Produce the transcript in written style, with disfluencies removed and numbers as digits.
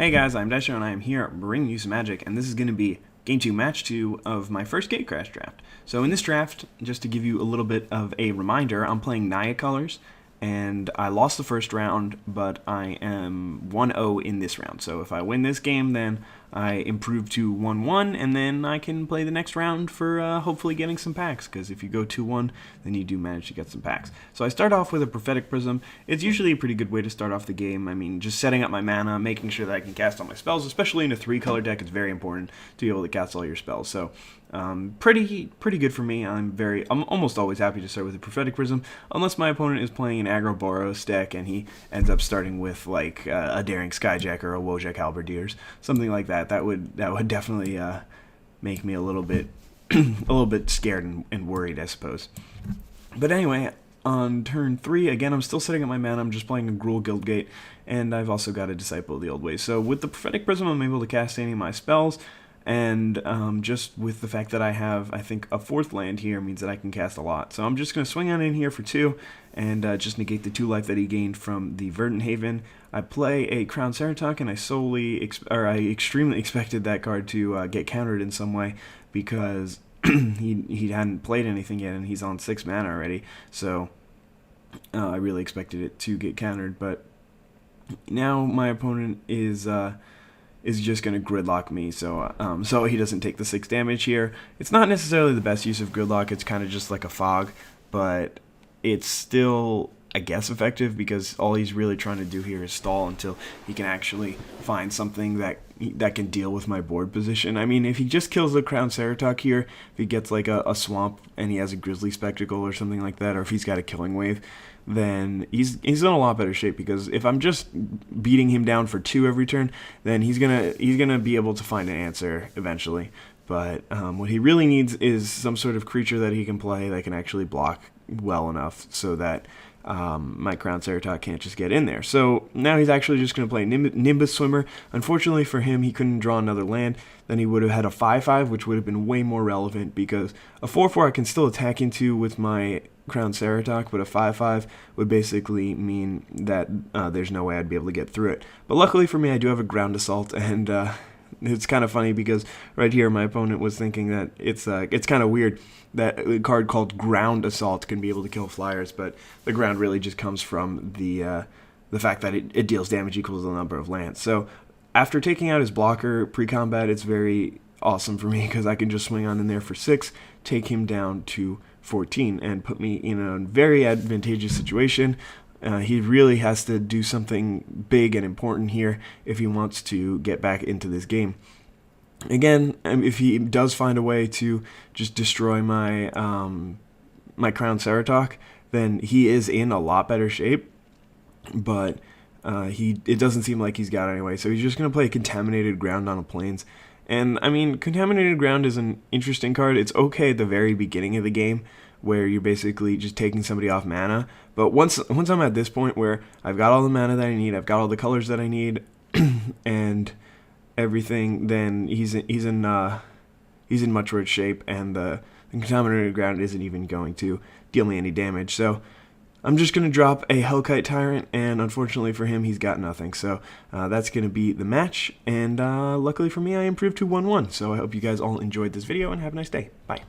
Hey guys, I'm IzDaisho and I am here bringing you some magic, and this is going to be Game 2, Match 2 of my first Gatecrash draft. So in this draft, just to give you a little bit of a reminder, I'm playing Naya colors, and I lost the first round, but I am 1-0 in this round. So if I win this game, then I improve to 1-1, and then I can play the next round for hopefully getting some packs, because if you go 2-1, then you do manage to get some packs. So I start off with a Prophetic Prism. It's usually a pretty good way to start off the game. I mean, just setting up my mana, making sure that I can cast all my spells, especially in a 3-color deck, it's very important to be able to cast all your spells. So pretty good for me. I'm almost always happy to start with a Prophetic Prism, unless my opponent is playing an aggro Boros deck and he ends up starting with like a Daring Skyjack or a Wojak Halberdiers, something like that. That would definitely make me a little bit scared and worried, I suppose. But anyway, on turn 3, again, I'm still setting up my mana. I'm just playing a Gruul Guildgate, and I've also got a Disciple of the Old Ways. So with the Prophetic Prism, I'm able to cast any of my spells, and just with the fact that I have, I think, a 4th land here means that I can cast a lot. So I'm just going to swing on in here for 2 and just negate the 2 life that he gained from the Verdant Haven. I play a Crown Ceratok, and I extremely expected that card to get countered in some way, because he hadn't played anything yet, and he's on 6 mana already. So I really expected it to get countered, but now my opponent is just going to gridlock me, so he doesn't take the 6 damage here. It's not necessarily the best use of gridlock. It's kind of just like a fog, but it's still, I guess, effective, because all he's really trying to do here is stall until he can actually find something that can deal with my board position. I mean, if he just kills the Crown Ceratok here, if he gets like a swamp and he has a Grizzly Spectacle or something like that, or if he's got a Killing Wave, then he's in a lot better shape, because if I'm just beating him down for 2 every turn, then he's gonna be able to find an answer eventually. But what he really needs is some sort of creature that he can play that can actually block well enough so that my Crown Ceratok can't just get in there. So now he's actually just going to play Nimbus Swimmer. Unfortunately for him, he couldn't draw another land. Then he would have had a 5/5, which would have been way more relevant, because a 4/4 I can still attack into with my Crown Ceratok, but a 5/5 would basically mean that there's no way I'd be able to get through it. But luckily for me, I do have a Ground Assault, and it's kind of funny, because right here my opponent was thinking that it's kind of weird that a card called Ground Assault can be able to kill flyers, but the ground really just comes from the fact that it deals damage equal to the number of lands. So after taking out his blocker pre-combat, it's very awesome for me, because I can just swing on in there for 6, take him down to 14, and put me in a very advantageous situation. He really has to do something big and important here if he wants to get back into this game. Again, if he does find a way to just destroy my my Crown Ceratok, then he is in a lot better shape. But it doesn't seem like he's got it anyway, so he's just going to play Contaminated Ground on a Plains. And I mean, Contaminated Ground is an interesting card. It's okay at the very beginning of the game, where you're basically just taking somebody off mana. But once I'm at this point where I've got all the mana that I need, I've got all the colors that I need, and everything, then he's in much worse shape, and the Contaminated Ground isn't even going to deal me any damage. So I'm just going to drop a Hellkite Tyrant, and unfortunately for him, he's got nothing. So that's going to be the match, and luckily for me, I improved to 1-1. So I hope you guys all enjoyed this video, and have a nice day. Bye.